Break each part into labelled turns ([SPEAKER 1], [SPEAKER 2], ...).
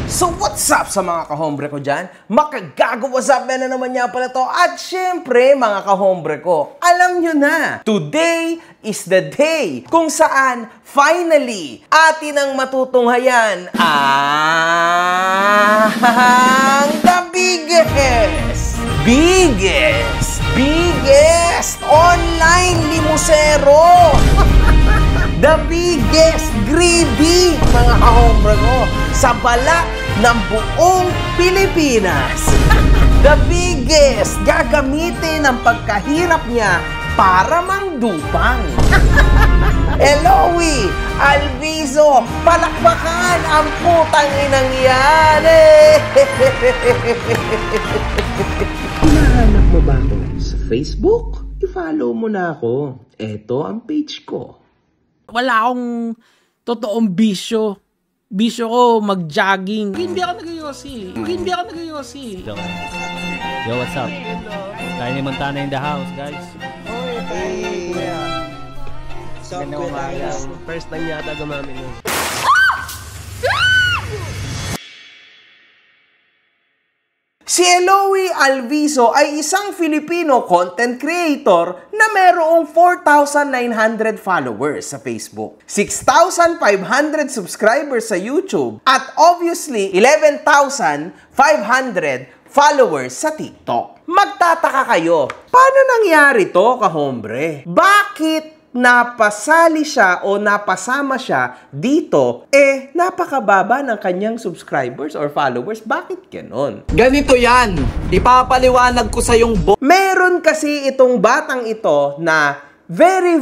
[SPEAKER 1] So what's up sa mga kahombre ko dyan? Makagago, what's up na naman niya pala to. At syempre mga kahombre ko, alam nyo na, today is the day kung saan finally atin ang matutunghayan ang the biggest online limosero. The biggest greedy, mga kahombre ko, sa balat ng buong Pilipinas. The biggest gagamitin ang pagkahirap niya para mangdupang. Eloy Alviso, palakpakan ang putang inang yan. Hinahanap mo ba ako sa Facebook? I-follow mo na ako. Ito ang page ko.
[SPEAKER 2] Wala akong totoong bisyo. Bisyo ko mag-jogging. Hindi ako nag-yosi.
[SPEAKER 3] Yo, what's up? Tiny Montana in the house, guys.
[SPEAKER 1] Hey, yeah.
[SPEAKER 4] Sup, guys? First time yata gumamit nun.
[SPEAKER 1] Si Eloy Alviso ay isang Filipino content creator na mayroong 4,900 followers sa Facebook, 6,500 subscribers sa YouTube, at obviously 11,500 followers sa TikTok. Magtataka kayo, paano nangyari to, kahombre? Bakit napasali siya o napasama siya dito, napakababa ng kanyang subscribers or followers? Bakit ganon?
[SPEAKER 5] Ganito yan. Ipapaliwanag ko sa yung
[SPEAKER 1] Meron kasi itong batang ito na very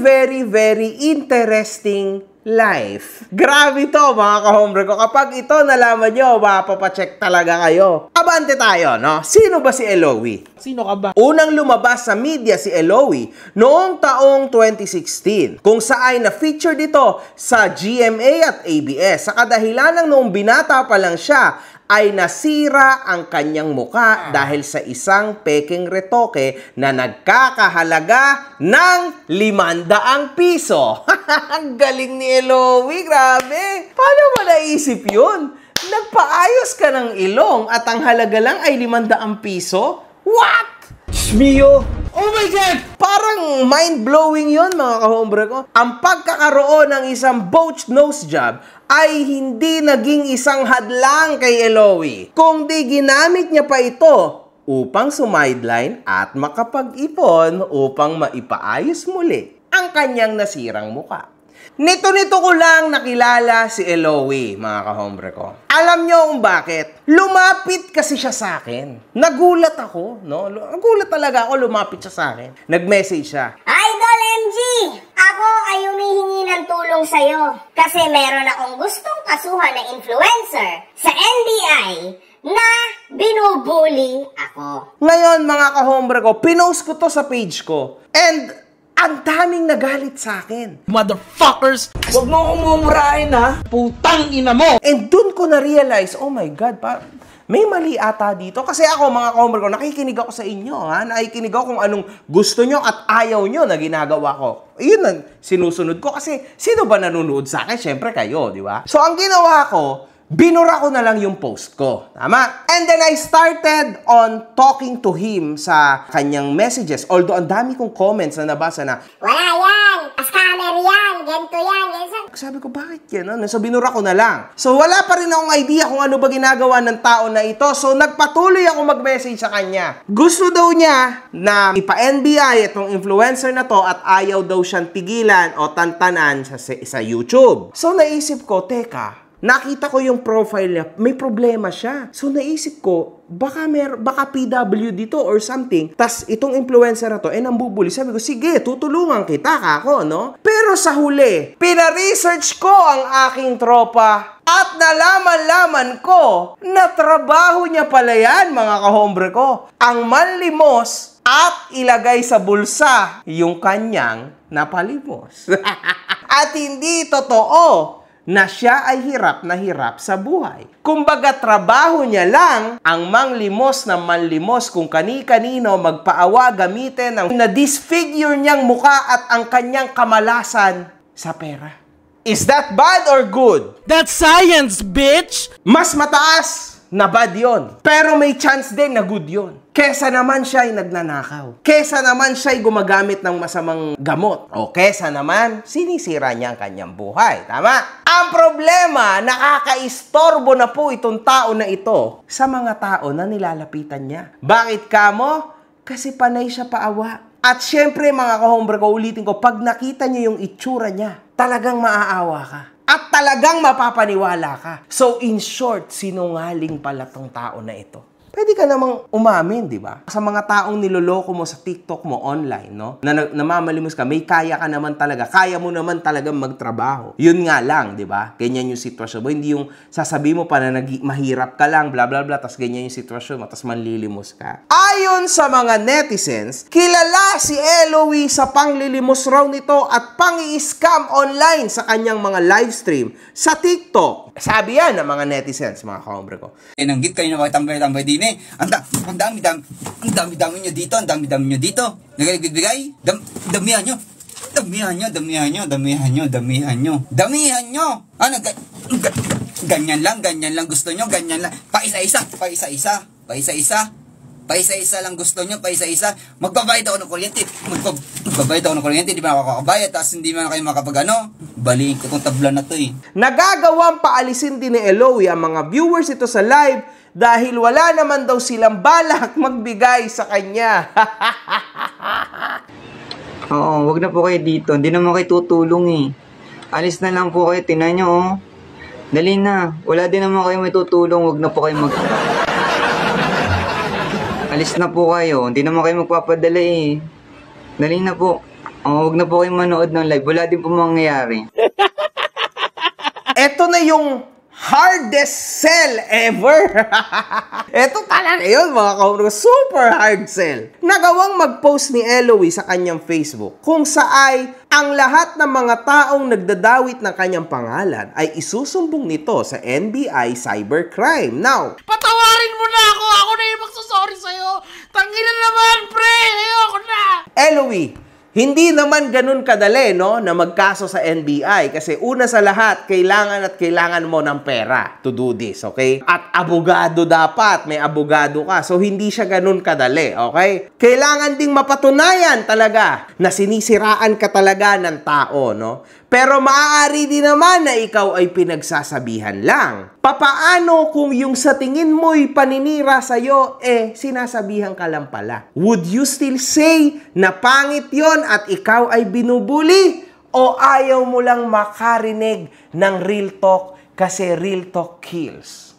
[SPEAKER 1] interesting life. Grabe to, mga kahombre ko. Kapag ito nalaman nyo, mapapacheck talaga kayo. Abante tayo, no? Sino ba si Eloy?
[SPEAKER 2] Sino ka ba?
[SPEAKER 1] Unang lumabas sa media si Eloy noong taong 2016, kung saan na-feature dito sa GMA at ABS. Sa kadahilan ng noong binata pa lang siya, ay nasira ang kanyang muka dahil sa isang peking retoke na nagkakahalaga ng 500 piso. Ang galing ni Eloy, grabe! Paano mo naisip yun? Nagpaayos ka ng ilong at ang halaga lang ay 500 piso? What?
[SPEAKER 5] Mio.
[SPEAKER 1] Oh my God! Parang mind-blowing yun, mga kahombre ko. Ang pagkakaroon ng isang botched nose job ay hindi naging isang hadlang kay Eloy, kung di ginamit niya pa ito upang sumideline at makapag-ipon upang maipaayos muli ang kanyang nasirang muka. Nito ko lang nakilala si Eloy, mga kahombre ko. Alam niyo kung bakit? Lumapit kasi siya sa akin. Nagulat ako, no? Nagulat talaga ako, lumapit siya sa akin. Nag-message siya.
[SPEAKER 6] Idol MG! Ako ay humihingi ng tulong sa'yo kasi meron akong gustong kasuhan na influencer sa NBI na binubuli ako.
[SPEAKER 1] Ngayon, mga kahombre ko, pinost ko to sa page ko. And ang daming nagalit sa akin.
[SPEAKER 2] Motherfuckers!
[SPEAKER 5] Huwag mo akong mumurahin, ha?
[SPEAKER 2] Putang ina mo!
[SPEAKER 1] And dun ko na-realize, oh my God, may mali ata dito. Kasi ako, mga kahombre ko, nakikinig ako sa inyo, ha? Nakikinig ako kung anong gusto nyo at ayaw nyo na ginagawa ko. Yun ang sinusunod ko kasi sino ba nanonood sa akin? Siyempre kayo, di ba? So, ang ginawa ko, binura ko na lang yung post ko. Tama? And then I started on talking to him sa kanyang messages. Although, ang dami kong comments na nabasa na,
[SPEAKER 6] Wala yan! Scammer yan! Ganito yan!
[SPEAKER 1] sabi ko, bakit yan? So, binura ko na lang. So, wala pa rin akong idea kung ano ba ginagawa ng tao na ito. So, nagpatuloy ako mag-message sa kanya. Gusto daw niya na ipa-NBI itong influencer na to at ayaw daw siyang pigilan o tantanan sa YouTube. So, naisip ko, teka, nakita ko yung profile niya, may problema siya. So naisip ko, baka PWD to or something. Tas itong influencer na to, nambubuli. Sabi ko, sige, tutulungan kita kako, no? Pero sa huli, pina-research ko ang aking tropa at nalaman ko na trabaho niya pala yan, mga kahombre ko. Ang manlimos at ilagay sa bulsa yung kanyang napalimos. At hindi totoo na siya ay hirap na hirap sa buhay. Kumbaga, trabaho niya lang ang manglimos na manlimos kung kani-kanino magpaawa gamitin ang na-disfigure niyang muka at ang kanyang kamalasan sa pera. Is that bad or good?
[SPEAKER 2] That's science, bitch!
[SPEAKER 1] Mas mataas na bad yon. Pero may chance din na good yon. Kesa naman siya ay nagnanakaw. Kesa naman siya ay gumagamit ng masamang gamot. O kesa naman, sinisira niya ang kanyang buhay. Tama? Ang problema, nakakaistorbo na po itong tao na ito sa mga tao na nilalapitan niya. Bakit kamo? Kasi panay siya paawa. At syempre mga kahombre ko, ulitin ko, pag nakita niyo yung itsura niya, talagang maaawa ka. At talagang mapapaniwala ka. So in short, sinungaling pala tong tao na ito. Pwede ka namang umamin, di ba? Sa mga taong niloloko mo sa TikTok mo online, no? Na namamalimos ka, may kaya ka naman talaga. Kaya mo naman talagang magtrabaho. Yun nga lang, di ba? Ganyan yung sitwasyon mo. Hindi yung sasabihin mo pa na mahirap ka lang, bla bla bla, tas ganyan yung sitwasyon mo, tas manlilimos ka. Ayon sa mga netizens, kilala si Eloy sa panglilimos raw nito at pang-i-scam online sa kanyang mga livestream sa TikTok. Sabi yan ng mga netizens, mga kahombre ko.
[SPEAKER 7] Nanggit kayo na makitambay-tambay din eh. Ang dami-dami nyo dito, ang dami-dami nyo dito. Nagagibigay, damihan nyo. Damihan nyo. Ano, ganyan lang gusto nyo, ganyan lang. Paisa-isa lang gusto nyo, paisa-isa. Magbabayad ako ng kuryente. Di ba ako kakabayad, tapos hindi man kayo makapag-ano. Baliin ko tong tabla na to eh.
[SPEAKER 1] Nagagawang paalisin din ni Eloy ang mga viewers ito sa live dahil wala naman daw silang balak magbigay sa kanya.
[SPEAKER 8] Oo, wag na po kayo dito. Hindi naman kayo tutulong eh. Alis na lang po kayo, tinan nyo oh. Dali na. Wala din naman kayo may tutulong. Wag na po kayo Alis na po kayo. Hindi naman kayo magpapadala eh. Dali na po. Wag na po kayo manood ng live. Wala din po mangyayari.
[SPEAKER 1] Ito na yung hardest sell ever. Ito talaga yun, mga kahombre. Super hard sell. Nagawang mag-post ni Eloy sa kanyang Facebook kung saay ang lahat ng mga taong nagdadawit ng kanyang pangalan ay isusumbong nito sa NBI Cybercrime. Now,
[SPEAKER 2] Patawarin mo na ako! Ako na yung magsasorry sa'yo! Tangina naman, pre! Ayoko na!
[SPEAKER 1] Eloy, hindi naman ganun kadali, no, na magkaso sa NBI kasi una sa lahat, kailangan mo ng pera to do this, okay? At abogado dapat, may abogado ka. So, hindi siya ganun kadali, okay? Kailangan ding mapatunayan talaga na sinisiraan ka talaga ng tao, no? Pero maaari din naman na ikaw ay pinagsasabihan lang. Papaano kung yung sa tingin mo'y paninira sa'yo, sinasabihan ka lang pala? Would you still say na pangit yon at ikaw ay binubuli? O ayaw mo lang makarinig ng real talk kasi real talk kills?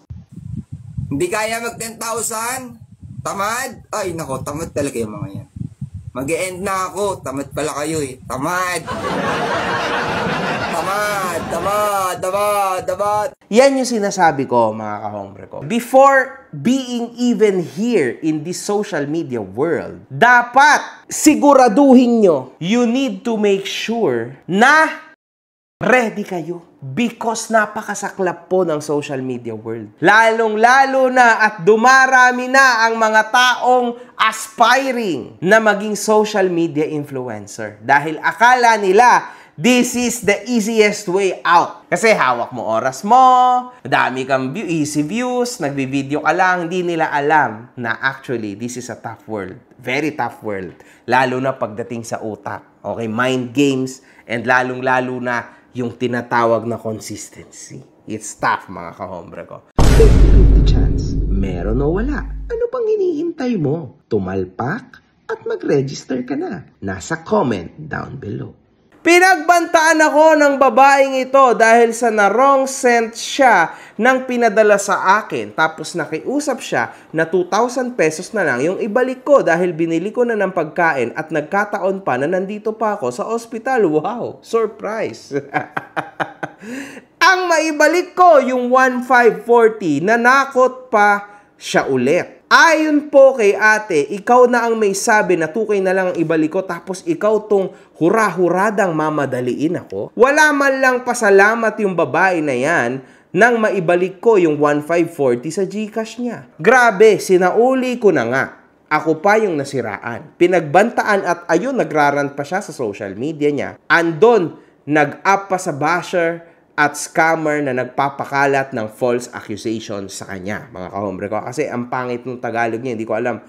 [SPEAKER 7] Hindi kaya mag 10,000? Tamad? Ay nako, tamad talaga yung mga yan. Mag-e-end na ako. Tamad pala kayo eh. Tamad!
[SPEAKER 1] Yan yung sinasabi ko, mga kahombre ko. Before being even here in this social media world, dapat siguraduhin nyo, you need to make sure na ready kayo. Because napakasaklap po ng social media world. Lalong-lalo na at dumarami na ang mga taong aspiring na maging social media influencer. Dahil akala nila, this is the easiest way out. Kasi hawak mo oras mo, dami kang easy views, nagbi-video ka lang, hindi nila alam na actually, this is a tough world. Very tough world. Lalo na pagdating sa utak. Okay, mind games, and lalong-lalo na yung tinatawag na consistency. It's tough, mga kahombre ko. 50-50 chance. Meron o wala. Ano pang hinihintay mo? Tumalpak at mag-register ka na. Nasa comment down below. Pinagbantaan ako ng babaeng ito dahil sa na-wrong sent siya nang pinadala sa akin. Tapos nakiusap siya na 2,000 pesos na lang yung ibalik ko dahil binili ko na ng pagkain at nagkataon pa na nandito pa ako sa ospital. Wow! Surprise! Ang maibalik ko yung 1,540, nanakot pa siya ulit. Ayon po kay ate, ikaw na ang may sabi na 2K na lang ang ibalik ko tapos ikaw tong hura-huradang mamadaliin ako. Wala man lang pasalamat yung babae na yan nang maibalik ko yung 1,540 sa GCash niya. Grabe, sinauli ko na nga. Ako pa yung nasiraan. Pinagbantaan at ayun, nagrarant pa siya sa social media niya. Andon nag-up pa sa basher at scammer na nagpapakalat ng false accusation sa kanya, mga kahombre ko. Kasi ang pangit ng Tagalog niya, hindi ko alam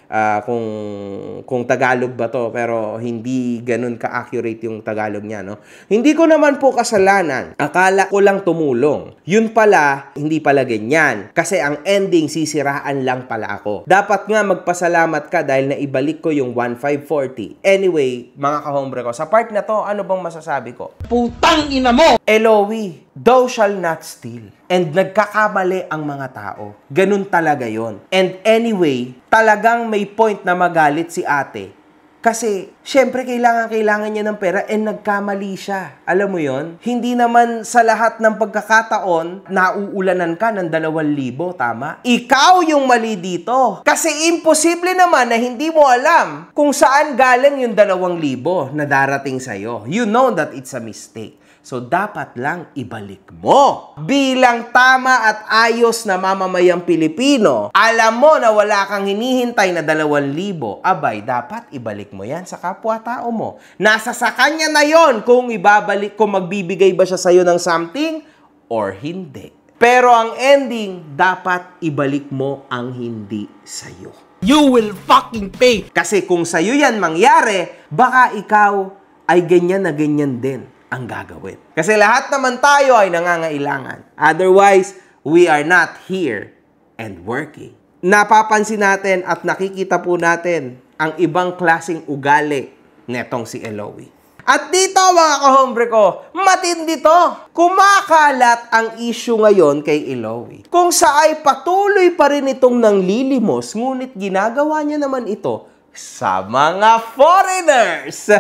[SPEAKER 1] kung Tagalog ba to, pero hindi ganun ka-accurate yung Tagalog niya, no? Hindi ko naman po kasalanan. Akala ko lang tumulong. Yun pala, hindi pala ganyan. Kasi ang ending, sisiraan lang pala ako. Dapat nga magpasalamat ka dahil naibalik ko yung 1,540. Anyway, mga kahombre ko, sa part na to, ano bang masasabi ko?
[SPEAKER 2] Putang ina mo!
[SPEAKER 1] Eloy, thou shall not steal. And nagkakamali ang mga tao. Ganun talaga yon. And anyway, talagang may point na magalit si ate. Kasi, syempre, kailangan niya ng pera and nagkamali siya. Alam mo yon? Hindi naman sa lahat ng pagkakataon, nauulanan ka ng 2,000, tama? Ikaw yung mali dito. Kasi imposible naman na hindi mo alam kung saan galing yung 2,000 na darating sa'yo. You know that it's a mistake. So, dapat lang ibalik mo. Bilang tama at ayos na mamamayang Pilipino, alam mo na wala kang hinihintay na 2,000, abay, dapat ibalik mo yan sa kapwa-tao mo. Nasa sa kanya na yon kung ibabalik, kung magbibigay ba siya sa'yo ng something or hindi. Pero ang ending, dapat ibalik mo ang hindi sa'yo.
[SPEAKER 2] You will fucking pay!
[SPEAKER 1] Kasi kung sa'yo yan mangyari, baka ikaw ay ganyan na ganyan din ang gagawin. Kasi lahat naman tayo ay nangangailangan. Otherwise, we are not here and working. Napapansin natin at nakikita po natin ang ibang klaseng ugali netong si Eloy. At dito, mga kahombre ko, matindi to. Kumakalat ang issue ngayon kay Eloy. Kung sa ay patuloy pa rin itong nanglilimos, ngunit ginagawa niya naman ito sa mga foreigners.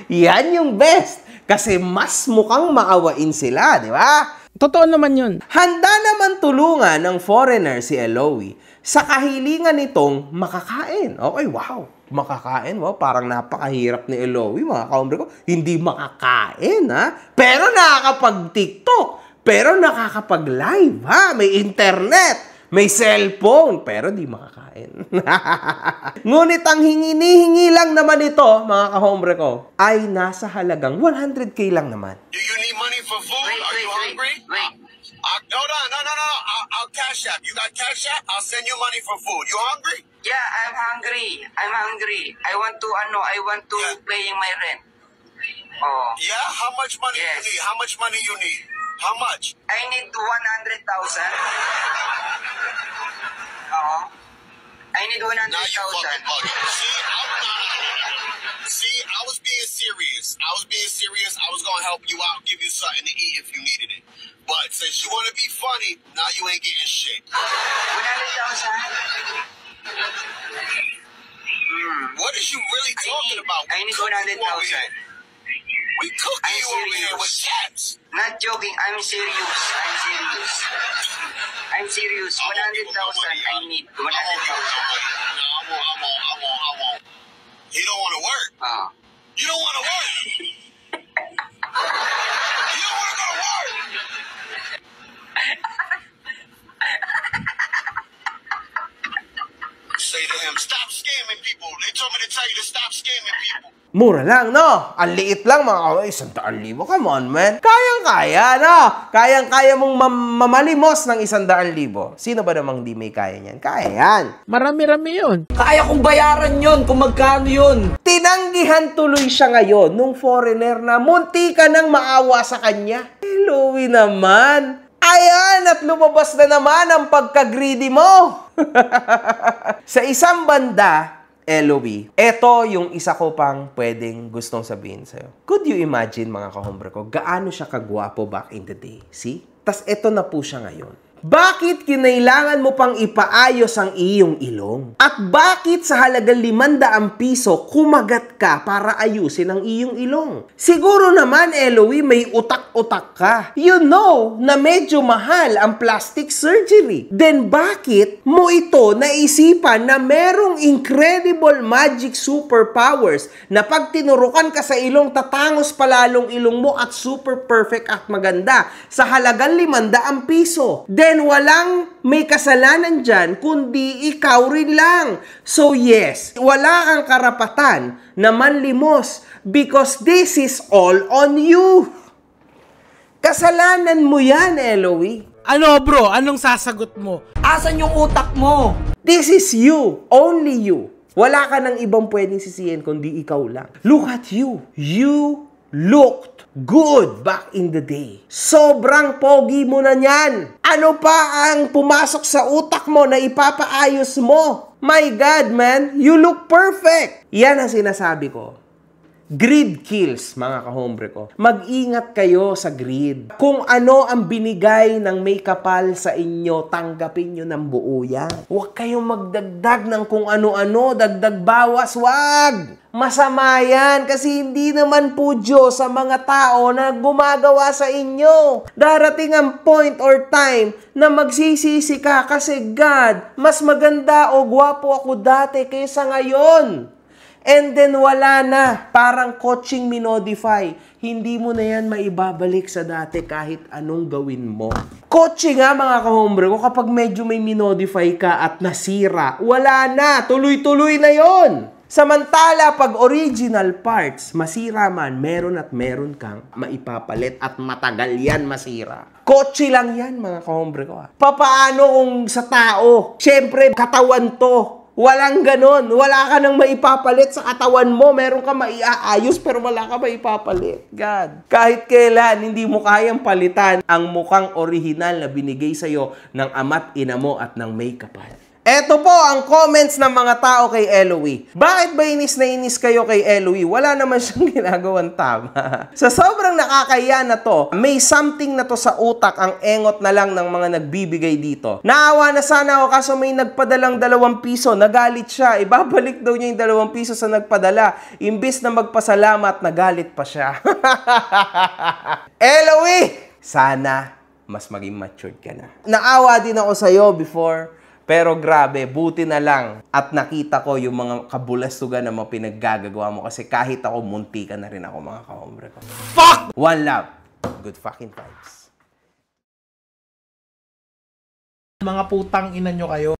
[SPEAKER 1] Yan yung best. Kasi mas mukhang maawain sila, di ba?
[SPEAKER 2] Totoo naman yun.
[SPEAKER 1] Handa naman tulungan ng foreigner si Eloy sa kahilingan nitong makakain. Okay, wow. Makakain, wow. Parang napakahirap ni Eloy, mga kahombre ko. Hindi makakain, ha? Pero nakakapag-TikTok. Pero nakakapag-live, ha? May internet. May cellphone, pero di makakain. Ngunit ang hingi lang naman ito, mga kahombre ko, ay nasa halagang 100K lang naman.
[SPEAKER 9] Do you need money for food? Are you hungry? Hold on, no. I'll cash app. You got cash app? I'll send you money for food. You hungry?
[SPEAKER 8] Yeah, I'm hungry. I want to paying my rent. Oh.
[SPEAKER 9] Yeah? How much money you need? How much money you need? How much?
[SPEAKER 8] I need 100,000. I need 100,000.
[SPEAKER 9] Now you fucking bugging. See, I was being serious. I was gonna help you out, give you something to eat if you needed it. But since you want to be funny, now you ain't getting shit.
[SPEAKER 8] 100,000.
[SPEAKER 9] What is you really talking about?
[SPEAKER 8] I need 100,000.
[SPEAKER 9] We cooking you over here with cats.
[SPEAKER 8] Not joking. I'm serious. 100,000 I need. 100,000.
[SPEAKER 9] I won't. You don't want to work. You don't want to work. You don't want to go to work. Say to him, stop scamming people. They told me to tell you to stop scamming people.
[SPEAKER 1] Mura lang, no? Ang liit lang, mga 100,000. Come on, man. Kayang-kaya, no? Kayang-kaya mong mamalimos ng 100,000. Sino ba namang di may kaya niyan? Kaya yan.
[SPEAKER 2] Marami-rami yun.
[SPEAKER 5] Kaya kong bayaran yon kung magkano yun.
[SPEAKER 1] Tinanggihan tuloy siya ngayon nung foreigner na munti ka nang maawa sa kanya. Eloy naman. Ayan, at lumabas na naman ang pagka-greedy mo. Sa isang banda, Eloy, ito yung isa ko pang pwedeng gustong sabihin sa'yo. Could you imagine, mga kahombre ko, gaano siya kagwapo back in the day? See? Tas ito na po siya ngayon. Bakit kinailangan mo pang ipaayos ang iyong ilong? At bakit sa halagang 500 piso kumagat ka para ayusin ang iyong ilong? Siguro naman, Eloy, may utak-utak ka. You know na medyo mahal ang plastic surgery. Then bakit mo ito naisipan na merong incredible magic superpowers na pag tinurukan ka sa ilong, tatangos palalong ilong mo at super perfect at maganda sa halagang 500 piso? Then And walang may kasalanan dyan, kundi ikaw rin lang. So yes, wala kang karapatan na manlimos because this is all on you. Kasalanan mo yan, Eloy.
[SPEAKER 2] Ano bro? Anong sasagot mo?
[SPEAKER 5] Asan yung utak mo?
[SPEAKER 1] This is you. Only you. Wala ka ng ibang pwedeng sisihin kundi ikaw lang. Look at you. You looked good back in the day. Sobrang pogi mo na niyan. Ano pa ang pumasok sa utak mo na ipapaayos mo? My God, man. You look perfect. Yan ang sinasabi ko. Greed kills, mga kahombre ko. Mag-ingat kayo sa greed. Kung ano ang binigay ng may kapal sa inyo, tanggapin nyo ng buo yan. Huwag kayong magdagdag ng kung ano-ano, dagdag bawas, wag! Masama yan kasi hindi naman po Diyos sa mga tao na gumagawa sa inyo. Darating ang point or time na magsisisi ka kasi God, mas maganda o gwapo ako dati kaysa ngayon. And then wala na, parang coaching minodify. Hindi mo na yan maibabalik sa dati kahit anong gawin mo. Coaching nga mga kahombre ko, kapag medyo may minodify ka at nasira, wala na, tuloy-tuloy na yon. Samantala, pag original parts, masira man, meron at meron kang maipapalit at matagal yan masira. Kotse lang yan mga kahombre ko. Papaano kung sa tao? Siyempre, katawan to. Walang ganon. Wala ka nang maipapalit sa katawan mo. Meron ka maiaayos pero wala ka maipapalit. God. Kahit kailan, hindi mo kayang palitan ang mukhang orihinal na binigay sa'yo ng ama't ina mo at ng may kapal. Eto po ang comments ng mga tao kay Eloy. Bakit ba inis na inis kayo kay Eloy? Wala naman siyang ginagawang tama. Sa sobrang nakakaya na to, may something na to sa utak ang engot na lang ng mga nagbibigay dito. Naawa na sana ako kaso may nagpadalang 2 piso, nagalit siya. Ibabalik daw niya yung 2 piso sa nagpadala. Imbis na magpasalamat, nagalit pa siya. Eloy! Sana mas maging matured ka na. Naawa din ako sa'yo before. Pero grabe, buti na lang at nakita ko yung mga kabulastugan na mga pinaggagawa mo kasi kahit ako, munti ka na rin ako mga kahombre ko. Fuck! One love. Good fucking vibes.
[SPEAKER 2] Mga putang ina nyo kayo.